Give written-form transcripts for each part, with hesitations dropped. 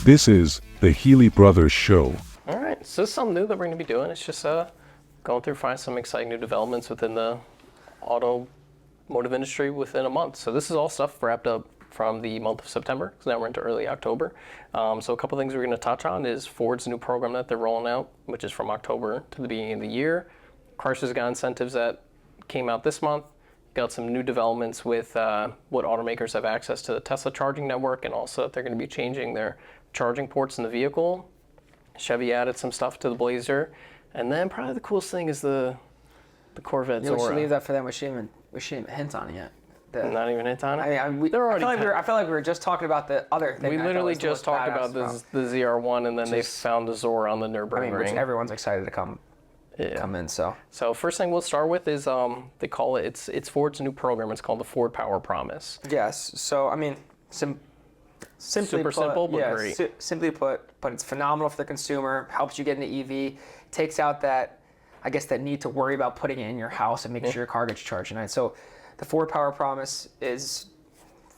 This is the Healey Brothers Show. All right, so this is something new that we're going to be doing. It's just going through, find some exciting new developments within the automotive industry within a month. So this is all stuff wrapped up from the month of September, because now we're into early October. So a couple things we're going to touch on is Ford's new program that they're rolling out, which is from October to the beginning of the year. Chrysler's got incentives that came out this month. Got some new developments with what automakers have access to the Tesla charging network, and also that they're going to be changing their charging ports in the vehicle. Chevy added some stuff to the Blazer, and then probably the coolest thing is the Corvette Zora. We should leave that for them. We shouldn't even hint on it yet. Not even hint on it? I feel like we were just talking about the other thing. We literally just talked about the ZR1, and then they found the Zora on the Nürburgring. Which everyone's excited to come in. So first thing we'll start with is they call it, it's Ford's new program. It's called the Ford Power Promise. Yes. So I mean, simply put, simple, but great. Simply put, but it's phenomenal for the consumer. Helps you get into EV. Takes out that need to worry about putting it in your house and making sure your car gets charged at night. So the Ford Power Promise is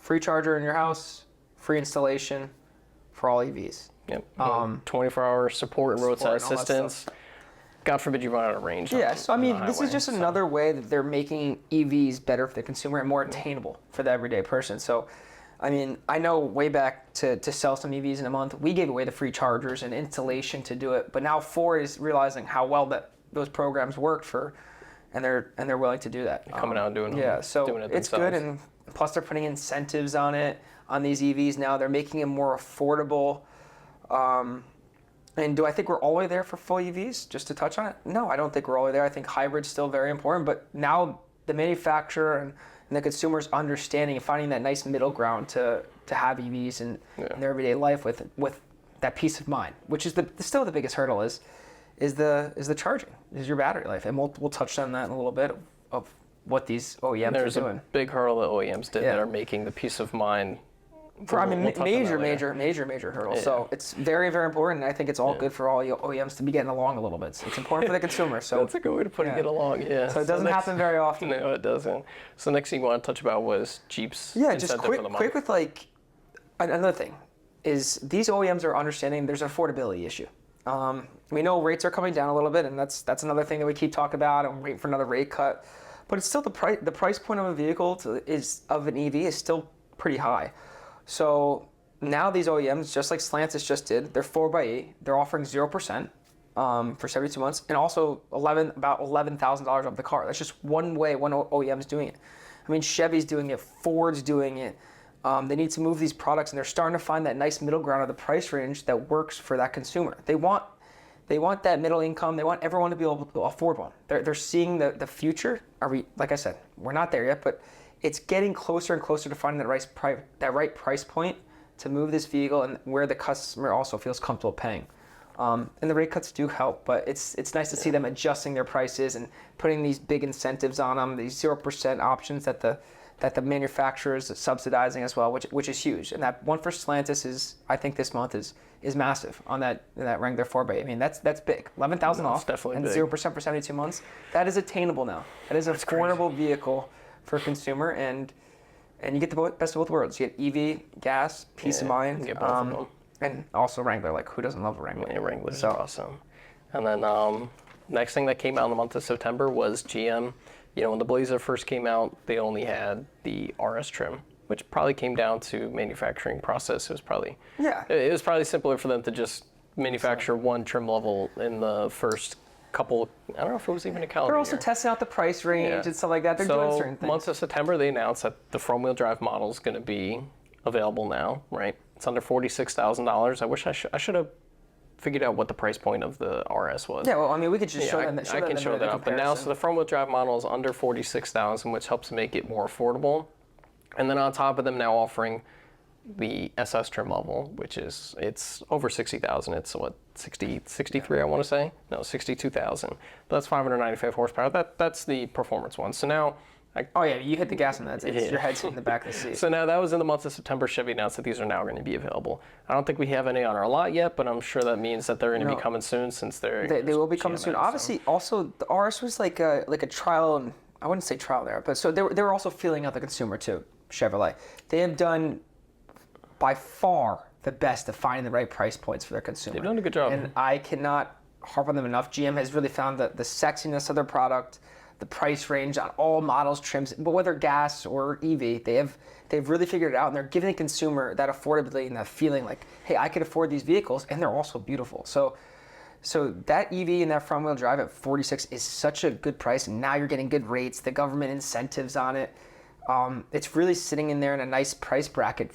free charger in your house, free installation for all EVs. Yep. 24-hour support and roadside assistance. God forbid you run out of range. Yeah, so I mean, this is just another way that they're making EVs better for the consumer and more attainable for the everyday person. So, I mean, I know way back to sell some EVs in a month, we gave away the free chargers and installation to do it. But now Ford is realizing how well that those programs worked and they're willing to do that. Coming out and doing it. Yeah, so doing it it's themselves. good, and plus they're putting incentives on these EVs now. They're making them more affordable. And do I think we're all the way there for full EVs, just to touch on it? No, I don't think we're all the way there. I think hybrid's still very important, but now the manufacturer and the consumer's understanding and finding that nice middle ground to have EVs in their everyday life with that peace of mind, which is still the biggest hurdle is the charging, is your battery life. And we'll touch on that in a little bit of what these OEMs are doing. There's a big hurdle that OEMs did that are making the peace of mind. Major hurdle. Yeah. So it's very, very important. And I think it's all good for all OEMs to be getting along a little bit. It's important for the consumer. So that's a good way to put it. Get along. Yeah. So it doesn't happen very often. No, it doesn't. So next thing you want to touch about was Jeep's. Yeah, just quick with like another thing is these OEMs are understanding there's an affordability issue. We know rates are coming down a little bit, and that's another thing that we keep talking about. And waiting for another rate cut, but it's still the price point of a vehicle of an EV is still pretty high. So now these OEMs, just like Stellantis just did, they're 4x8. They're offering 0% for 72 months, and also about $11,000 off the car. That's just one way one OEM's doing it. I mean, Chevy's doing it, Ford's doing it. They need to move these products, and they're starting to find that nice middle ground of the price range that works for that consumer. They want that middle income. They want everyone to be able to afford one. They're seeing the future. Like I said, we're not there yet, but it's getting closer and closer to finding that right price point to move this vehicle and where the customer also feels comfortable paying. And the rate cuts do help, but it's nice to see them adjusting their prices and putting these big incentives on them, these 0% options that the manufacturers are subsidizing as well, which is huge. And that one for Stellantis is, I think this month is massive on that Wrangler 4x8. I mean, that's big. $11,000 off and 0% for 72 months. That is attainable now. That is an affordable vehicle for a consumer, and you get the best of both worlds. You get EV, gas, peace of mind, you get both of them. And also Wrangler. Like, who doesn't love a Wrangler? Yeah, Wranglers are awesome. And then next thing that came out in the month of September was GM. You know, when the Blazer first came out, they only had the RS trim, which probably came down to manufacturing process. It was probably simpler for them to just manufacture one trim level in the first couple. I don't know if it was even a calendar They're also year. Testing out the price range and stuff like that. They're doing certain things. Month of September, they announced that the front-wheel drive model is going to be available now. Right? It's under $46,000. I wish I should have figured out what the price point of the RS was. Yeah, well, I mean, we could just show them. I can show that up. But now, so the front-wheel drive model is under $46,000, which helps make it more affordable. And then on top of them now offering the SS trim level, which it's over $60,000. It's what, 63? I want to say. No, 62,000. But that's 595 horsepower. That's the performance one. So now. You hit the gas on that. Your head's hitting the back of the seat. So now that was in the month of September. Chevy announced that these are now going to be available. I don't think we have any on our lot yet, but I'm sure that means that they're going to be coming soon, since they will be coming soon. Obviously, also the RS was like a trial, and I wouldn't say trial there, but so they were also feeling out the consumer too. Chevrolet. They have done by far the best at finding the right price points for their consumer. They've done a good job. And I cannot harp on them enough. GM has really found the sexiness of their product, the price range on all models, trims, but whether gas or EV, they've really figured it out, and they're giving the consumer that affordability and that feeling like, hey, I could afford these vehicles, and they're also beautiful. So that EV and that front-wheel drive at 46 is such a good price, and now you're getting good rates, the government incentives on it. It's really sitting in there in a nice price bracket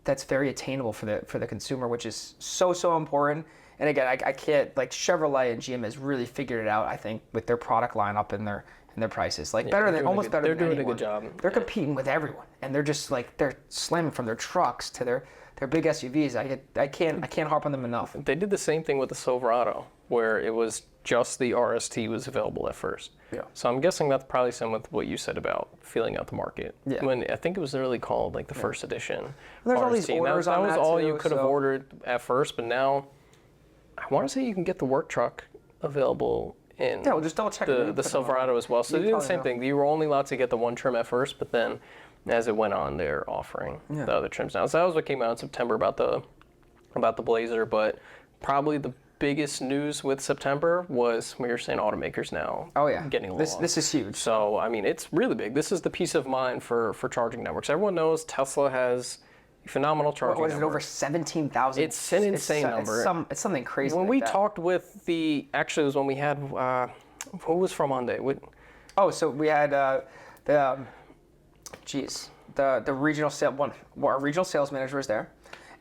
that's very attainable for the consumer, which is so important. And again, I can't, like, Chevrolet and GM has really figured it out, I think, with their product lineup and their prices. Like, better than anyone. They're doing a good job. They're competing with everyone, and they're just like, they're slamming from their trucks to their big SUVs. I can't harp on them enough. They did the same thing with the Silverado, where it was just the RST was available at first. Yeah. So I'm guessing that's probably similar with what you said about feeling out the market. Yeah. When I think it was literally called like the first edition. There's RST. all these orders that on was that all too, you could have ordered at first, but now I want to say you can get the work truck available in Yeah, we'll just double check the Silverado as well. So they did the same thing. You were only allowed to get the one trim at first, but then as it went on, they're offering the other trims now. So that was what came out in September about the Blazer, but probably the biggest news with September was we were saying automakers now. Oh yeah, getting along. This is huge. So I mean, it's really big. This is the peace of mind for charging networks. Everyone knows Tesla has a phenomenal charging What is it, network. over 17,000? It's an insane number. It's something crazy. When like we that. talked with actually it was when we had who was from Hyundai? So we had the regional our regional sales manager was there,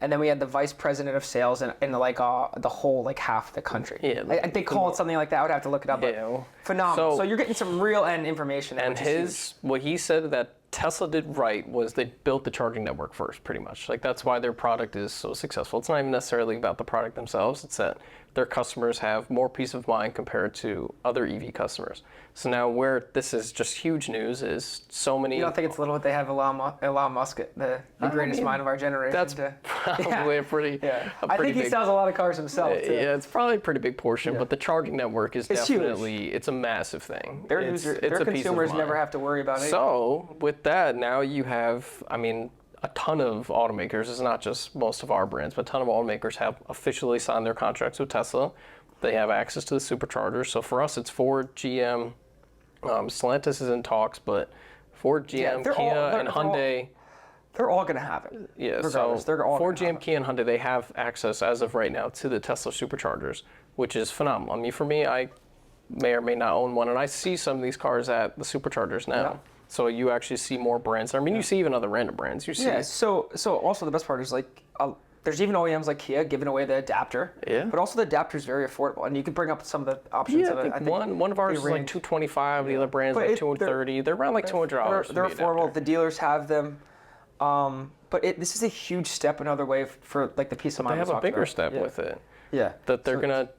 and then we had the vice president of sales in like the whole like half of the country. Yeah, I think call it something like that. I would have to look it up. But Yeah. phenomenal. So you're getting some real end information. There, And which is huge. what he said that Tesla did right was they built the charging network first, pretty much. Like that's why their product is so successful. It's not even necessarily about the product themselves. It's that their customers have more peace of mind compared to other EV customers. So now where this is just huge news is so many. You don't think it's little that they have Elon Musk, the greatest mind of our generation? That's probably a pretty. I think he sells a lot of cars himself too. Yeah, it's probably a pretty big portion, but the charging network is It's definitely it's a massive thing. Their it's a piece of consumers mind. never have to worry about it. So with that, now you have, I mean, a ton of automakers. It's not just most of our brands, but a ton of automakers have officially signed their contracts with Tesla. They have access to the Supercharger. So for us, it's Ford, GM, Stellantis is in talks, but Ford, GM, Kia, and Hyundai. They're all going to have it. Yeah, regardless. so They're all Ford, gonna have GM, Kia, and Hyundai, they have access as of right now to the Tesla Superchargers, which is phenomenal. I mean, for me, I may or may not own one, and I see some of these cars at the Superchargers now. Yeah. So you actually see more brands. I mean, you see even other random brands. You see. Yeah. So also the best part is like there's even OEMs like Kia giving away the adapter. Yeah. But also the adapter is very affordable, and you can bring up some of the options of it. I think one of ours is like $225. The other brands like $230. They're around like $200. They're affordable. The dealers have them. But this is a huge step another way for like the peace of mind. They have a bigger step with it. Yeah. That they're gonna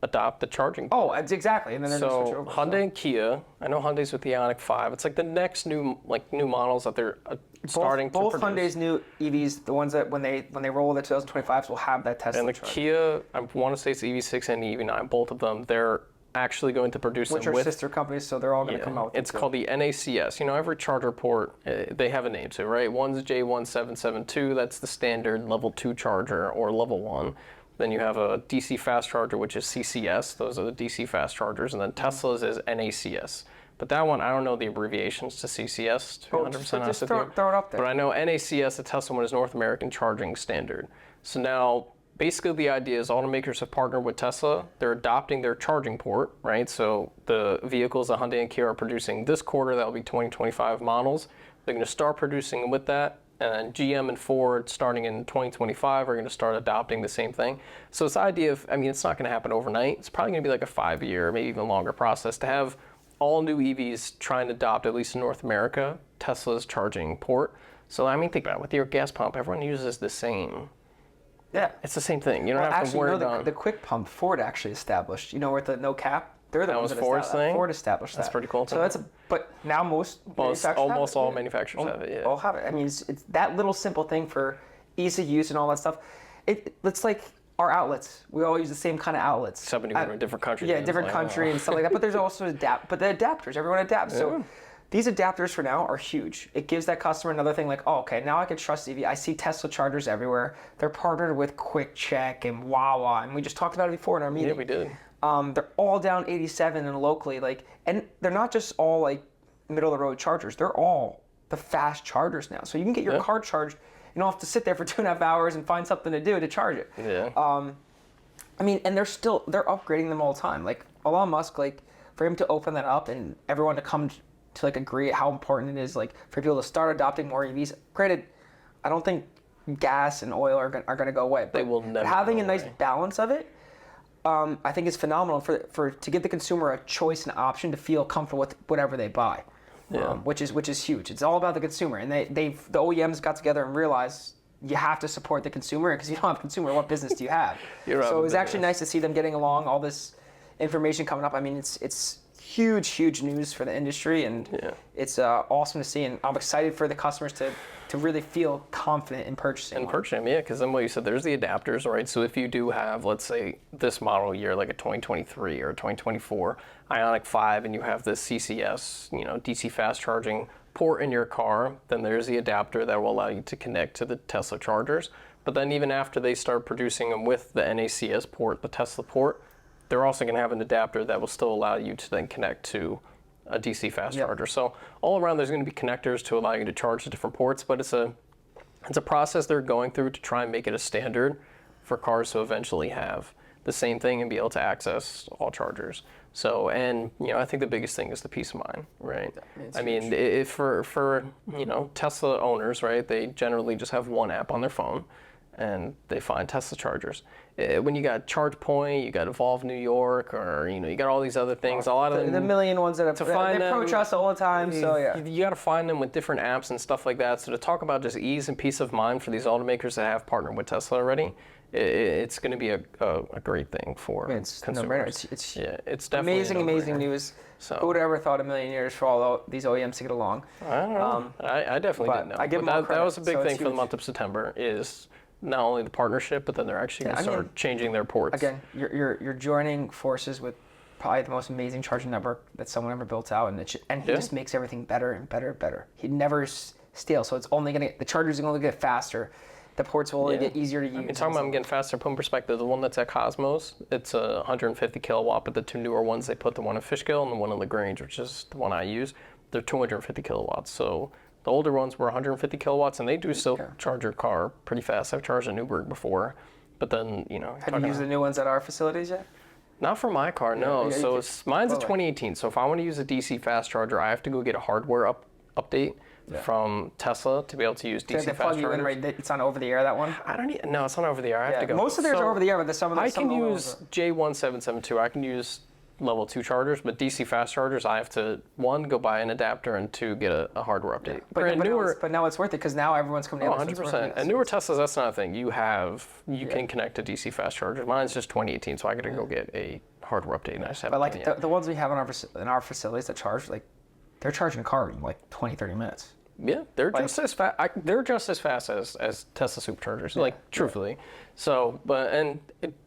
adopt the charging. Oh, exactly. And then they're gonna switch over. Hyundai and Kia. I know Hyundai's with the Ioniq 5. It's like the next new models that they're starting to produce. Both Hyundai's new EVs, the ones that when they roll the 2025s, will have that Tesla. And the charge. Kia, I want to say it's the EV6 and the EV9. Both of them, they're actually going to produce which them are with sister companies, so they're all going to come out with it's called the NACS. You know, every charger port, they have a name to it, right? One's J1772, that's the standard level 2 charger or level 1. Then you have a DC fast charger, which is CCS. Those are the DC fast chargers. And then Tesla's is NACS. But that one, I don't know the abbreviations to CCS, to be 100% honest with you. Throw it up there. But I know NACS, the Tesla one, is North American Charging Standard. So now, basically the idea is automakers have partnered with Tesla. They're adopting their charging port, right? So the vehicles that Hyundai and Kia are producing this quarter, that'll be 2025 models. They're going to start producing with that. And then GM and Ford, starting in 2025, are going to start adopting the same thing. So this idea of, I mean, it's not going to happen overnight. It's probably going to be like a 5-year, maybe even longer process to have all new EVs try and adopt, at least in North America, Tesla's charging port. So, I mean, think about it. With your gas pump, everyone uses the same. Yeah. It's the same thing. You don't have to worry about the quick pump Ford actually established. You know, with the no cap. They're the ones was Ford's thing? Ford established that. That's pretty cool. So but now almost all manufacturers have it. Yeah. All have it. I mean, it's that little simple thing for ease of use and all that stuff. It's like our outlets. We all use the same kind of outlets. Except when you go to a different country. Yeah, different country and stuff like that. But there's also the adapters. Everyone adapts. So these adapters for now are huge. It gives that customer another thing like, oh, okay, now I can trust EV. I see Tesla chargers everywhere. They're partnered with Quick Check and Wawa, and we just talked about it before in our meeting. Yeah, we did. They're all down 87 and locally, and they're not just all middle of the road chargers. They're all the fast chargers now. So you can get your car charged. You don't have to sit there for 2.5 hours and find something to do to charge it. Yeah. And they're upgrading them all the time. Like Elon Musk, for him to open that up and everyone to come to agree how important it is, for people to start adopting more EVs. Granted, I don't think gas and oil are going to go away. But they will never. Having a nice balance of it, I think is phenomenal to give the consumer a choice and option to feel comfortable with whatever they buy. Yeah. Which is huge. It's all about the consumer, and the OEMs got together and realized you have to support the consumer, because you don't have a consumer, what business do you have? So it was actually nice to see them getting along, all this information coming up. I mean, it's huge news for the industry, and it's awesome to see, and I'm excited for the customers to really feel confident in purchasing. Because then what you said, there's the adapters, right? So if you do have, let's say, this model year, like a 2023 or a 2024 Ioniq 5, and you have this CCS, DC fast charging port in your car, then there's the adapter that will allow you to connect to the Tesla chargers. But then even after they start producing them with the NACS port, the Tesla port, they're also going to have an adapter that will still allow you to then connect to a DC fast charger. So all around there's going to be connectors to allow you to charge the different ports, but it's a process they're going through to try and make it a standard for cars to eventually have the same thing and be able to access all chargers. So, and I think the biggest thing is the peace of mind, right? I mean, for Tesla owners, right, they generally just have one app on their phone and they find Tesla chargers. When you got ChargePoint, you got Evolve New York, or you got all these other things. A lot of them, the million ones that to find they approach us all the time. So you got to find them with different apps and stuff like that. So to talk about just ease and peace of mind for these automakers that have partnered with Tesla already, it's going to be a great thing for consumers. It's it's definitely amazing news. So who would have ever thought a million years for all these OEMs to get along? I don't know. I definitely didn't know. That was a big thing for the month of September, is not only the partnership, but then they're actually going to start changing their ports. Again, you're joining forces with probably the most amazing charging network that someone ever built out, and he just makes everything better and better and better. He never stale, so it's only the chargers are going to get faster. The ports will only get easier to use. I mean, talking about them getting faster, put in perspective, the one that's at Cosmos, it's 150 kilowatt, but the two newer ones, they put the one in Fishkill and the one in LaGrange, which is the one I use, they're 250 kilowatts. So the older ones were 150 kilowatts, and they do still charge your car pretty fast. I've charged a Newberg before, but then, Have you used the new ones at our facilities yet? Not for my car, no. So mine's a 2018, so if I want to use a DC fast charger, I have to go get a hardware update from Tesla to be able to use DC fast chargers. You in, right? It's on over the air, that one? No, it's not over the air. I have to go. Most of theirs are over the air, but some of them I can use J1772. I can use level 2 chargers, but DC fast chargers, I have to, 1, go buy an adapter, and 2, get a hardware update. But now it's worth it, because now everyone's coming in. 100%. And newer Teslas, that's not a thing. You can connect to DC fast chargers. Mine's just 2018, so I got to go get a hardware update, and I just haven't done it yet. The ones we have in our facilities that charge, they're charging a car in 20, 30 minutes. Yeah, they're just as fast. They're just as fast as Tesla Superchargers, truthfully. So,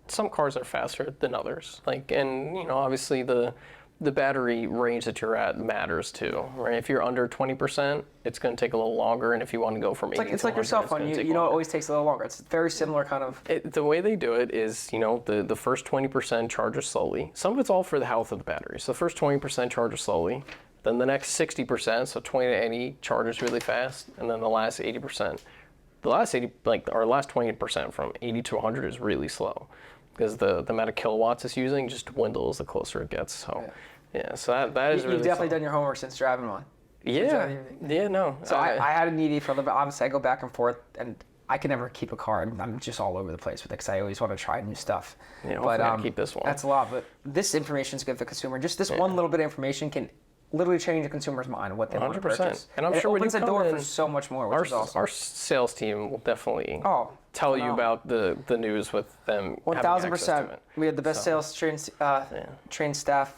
some cars are faster than others. Obviously the battery range that you're at matters too, right? If you're under 20%, it's going to take a little longer, and if you want to go from 80 to 100, it's like your cell phone. It always takes a little longer. It's very similar kind of. The way they do it is, the first 20% charges slowly. Some of it's all for the health of the battery. So the first 20% charges slowly. Then the next 60%, so 20 to 80, charges really fast, and then the last 80%. The last 20% from 80 to 100 is really slow, because the amount of kilowatts it's using just dwindles the closer it gets. So, so that is really. You've definitely done your homework since driving one. No. So I had a Needy for a little bit. Obviously, I go back and forth, and I can never keep a car. I'm just all over the place with it, because I always want to try new stuff. But I keep this one. That's a lot, but this information is good for the consumer. Just this one little bit of information can literally change the consumer's mind on what they want to purchase. And I'm sure it opens the door for so much more, which is awesome. Our sales team will definitely tell you about the news with them. 1,000%. We have the best sales trained staff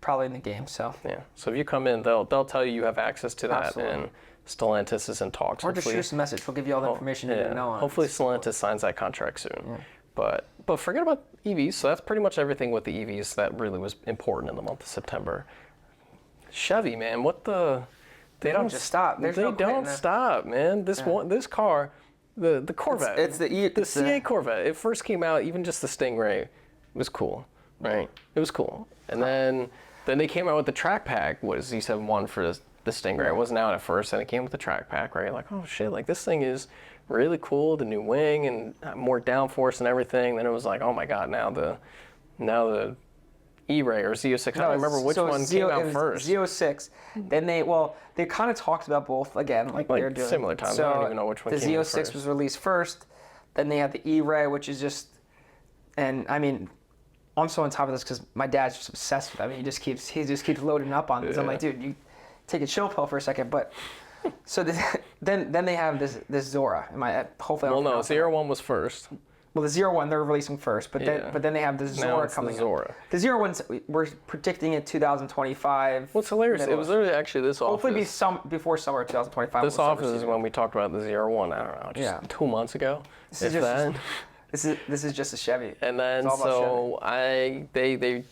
probably in the game. So so if you come in, they'll tell you have access to that. Absolutely. And Stellantis is in talks. Or just shoot us a message. We'll give you all the information you need to know. Hopefully Stellantis signs that contract soon. But forget about EVs. So that's pretty much everything with the EVs that really was important in the month of September. Chevy, man, what the? They don't just stop. There's They no quitting don't that. stop, man. This car, the Corvette. It's the CA Corvette. It first came out, even just the Stingray was cool, right? It was cool. And then they came out with the track pack. What is Z71 for the Stingray? It wasn't out at first, and it came with the track pack, right? Like, oh shit, like this thing is really cool. The new wing and more downforce and everything. Then it was like, oh my god, now the E-Ray or Z06. I don't remember which one came out first. Z06. Then they kind of talked about both again, like they're doing similar times. So I don't even know which one the came out Z06 first. was released first. Then they had the E-Ray, which is just, and I mean, I'm so on top of this because my dad's just obsessed with it. I mean, he just keeps loading up on this. I'm like, dude, you take a chill pill for a second. But so then they have this Zora. Hopefully, Well, no, 01 was first. Well, the 01 they're releasing first, but then they have the Zora coming. The Zora. Up. The 01's we're predicting it 2025. What's hilarious? It was literally actually this office. Hopefully before summer 2025. This office is when we talked about the 01. I don't know, just 2 months ago. This is just a Chevy. And then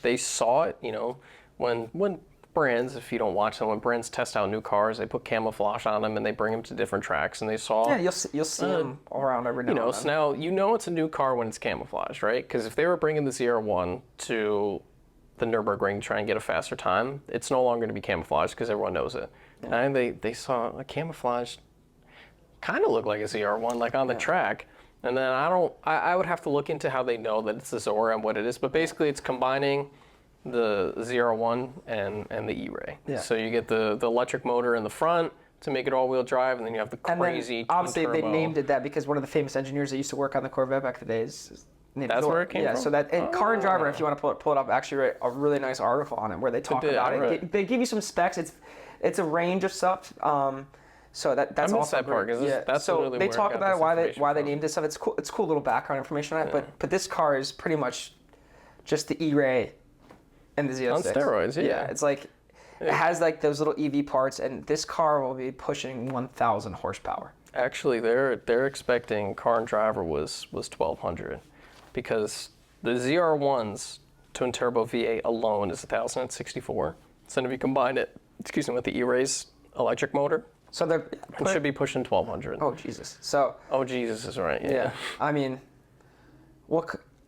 they saw it, you know, when brands, if you don't watch them, when brands test out new cars, they put camouflage on them and they bring them to different tracks, and they saw. Yeah, you'll see them all around every now and then. So now you know it's a new car when it's camouflaged, right? Because if they were bringing the 01 to the Nürburgring to try and get a faster time, it's no longer going to be camouflaged because everyone knows it. Yeah. And they saw a camouflage kind of look like a ZR1, like on the track. And then I would have to look into how they know that it's the Zora and what it is, but basically it's combining the ZR1 and the E-Ray. Yeah. So you get the electric motor in the front to make it all-wheel drive, and then you have the crazy obviously turbo. They named it that because one of the famous engineers that used to work on the Corvette back in the days. That's where it came from? Yeah, so that, and Car and Driver, if you want to pull it up, actually wrote a really nice article on it where they talk about it. Right. They give you some specs. It's a range of stuff. So that's also that part, that's so really they where talk I got about this why they named this stuff. It's cool. It's cool little background information on it. But this car is pretty much just the E-Ray and the Z06 on steroids. Yeah, it's like it has like those little EV parts, and this car will be pushing 1,000 horsepower. Actually, they're expecting Car and Driver was 1,200, because the ZR1's twin turbo V8 alone is 1,064. So then if you combine it, with the E-Ray's electric motor, so it should be pushing 1,200. Oh Jesus! So. Oh Jesus is right. Yeah. I mean,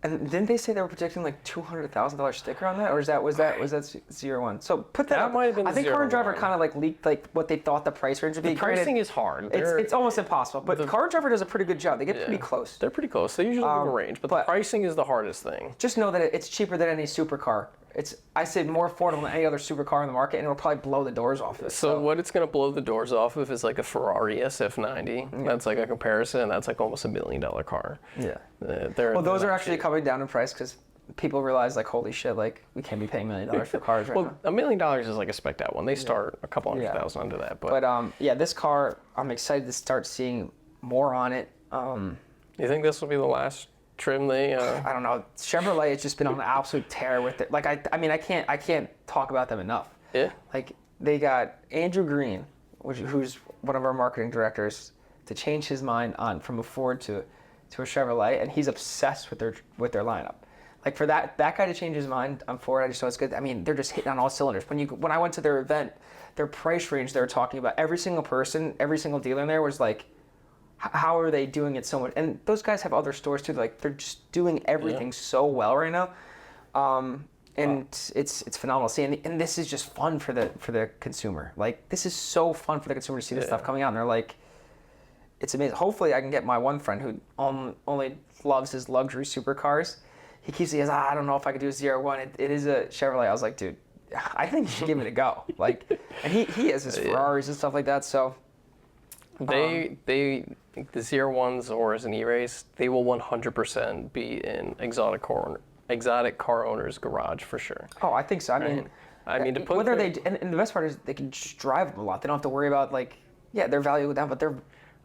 and didn't they say they were predicting like $200,000 sticker on that, or was that 01? So put that. That might have been. I think Car and Driver kind of like leaked like what they thought the price range would be. The pricing is hard. It's almost impossible, but Car and Driver does a pretty good job. They get pretty close. They're pretty close. They usually give a range, but the pricing is the hardest thing. Just know that it's cheaper than any supercar. I say more affordable than any other supercar in the market, and it'll probably blow the doors off of it. So what it's going to blow the doors off of is like a Ferrari SF90. Yeah. That's like a comparison, and that's like almost $1 million car. Yeah. Those are actually coming down in price because people realize, like, holy shit, like, we can't be paying $1 million for cars right now. $1 million is like a spec'd out one. They start a couple $100,000 under that. But this car, I'm excited to start seeing more on it. You think this will be the last trim I don't know. Chevrolet has just been on an absolute tear with it. Like I can't talk about them enough. Yeah. Like they got Andrew Green, who's one of our marketing directors, to change his mind from a Ford to a Chevrolet, and he's obsessed with their lineup. Like for that guy to change his mind on Ford, I just know it's good. I mean, they're just hitting on all cylinders. When I went to their event, their price range they were talking about, every single person, every single dealer in there was like, how are they doing it so much? And those guys have other stores too. Like they're just doing everything so well right now, and it's phenomenal. See, and this is just fun for the consumer. Like this is so fun for the consumer to see this stuff coming out. And they're like, it's amazing. Hopefully, I can get my one friend who only loves his luxury supercars. He keeps saying, I don't know if I could do a ZR1. It is a Chevrolet. I was like, dude, I think you should give it a go. Like, and he has his Ferraris and stuff like that. So. The ZR1s or as an E-Race, they will 100% be in exotic car owners' garage for sure. Oh, I think so. I mean, to put whether and the best part is they can just drive them a lot. They don't have to worry about their value down, but they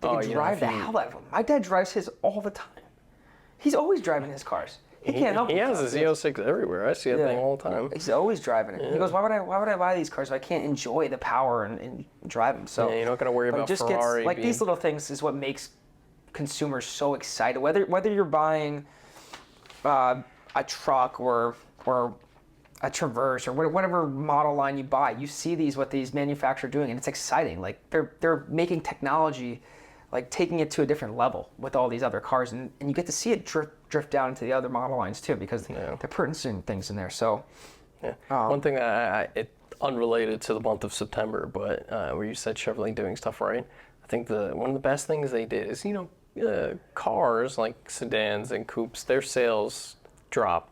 can drive the hell out of them. My dad drives his all the time. He's always driving his cars. He can't help it. He has a Z06 everywhere. I see that thing all the time. He's always driving it. Yeah. He goes, why would I buy these cars if I can't enjoy the power and drive them? So you're not going to worry about Ferrari. These little things is what makes consumers so excited. Whether you're buying a truck or a Traverse or whatever model line you buy, you see what these manufacturers are doing, and it's exciting. Like they're making technology, like taking it to a different level with all these other cars, and you get to see it drift down into the other model lines too, because they're putting certain things in there. So one thing it unrelated to the month of September, but where you said Chevrolet doing stuff right, I think one of the best things they did is, cars like sedans and coupes, their sales dropped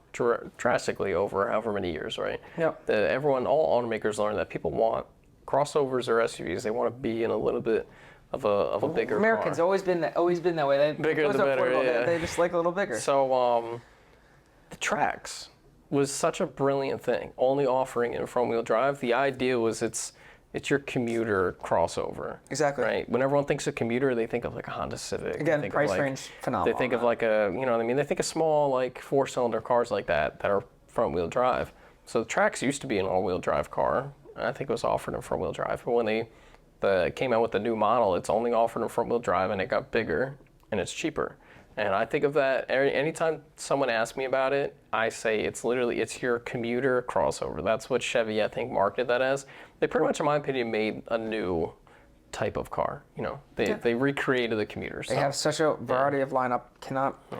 drastically over however many years, right? Yep. All automakers learned that people want crossovers or SUVs. They want to be in a little bit of a bigger Americans car. always been that way. Bigger the better, yeah. They just like a little bigger. So the tracks was such a brilliant thing, only offering it in front-wheel drive. The idea was it's your commuter crossover. Exactly. Right? When everyone thinks of commuter, they think of like a Honda Civic. Again, price range, phenomenal. They think of like they think of small, like, four-cylinder cars like that are front-wheel drive. So the Trax used to be an all-wheel drive car. I think it was offered in front-wheel drive. But when they came out with the new model, it's only offered in front-wheel drive, and it got bigger, and it's cheaper. And I think of that, anytime someone asks me about it, I say it's your commuter crossover. That's what Chevy, I think, marketed that as. They pretty much, in my opinion, made a new type of car. They recreated the commuter. They have such a variety of lineup.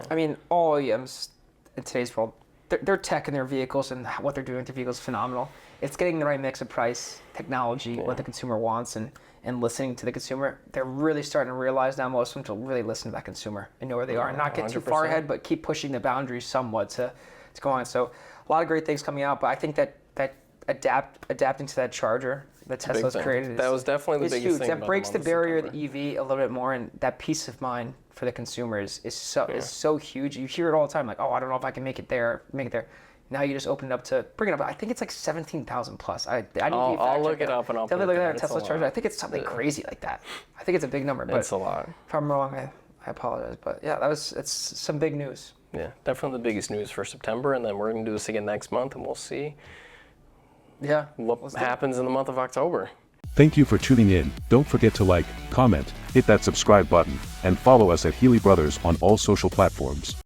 I mean, all OEMs in today's world, their tech in their vehicles and what they're doing with their vehicles is phenomenal. It's getting the right mix of price, technology, what the consumer wants, and listening to the consumer. They're really starting to realize now, most of them, to really listen to that consumer and know where they are, and not get too far 100%. ahead, but keep pushing the boundaries somewhat to go on. So a lot of great things coming out, but I think that adapting to that Charger that Tesla's created that was definitely the biggest huge. thing. That about breaks the month of barrier of September. the EV a little bit more, and that peace of mind for the consumer is so huge. You hear it all the time, like, oh, I don't know if I can make it there. Now you just open it up to bring it up. I think it's like 17,000 plus. I'll look it up and I'll tell me put look it at down. Tesla Charger. I think it's something crazy like that. I think it's a big number, but It's a lot. if I'm wrong, I apologize. But yeah, it's some big news. Yeah, definitely the biggest news for September, and then we're going to do this again next month, and we'll see what happens in the month of October. Thank you for tuning in. Don't forget to like, comment, hit that subscribe button, and follow us at Healey Brothers on all social platforms.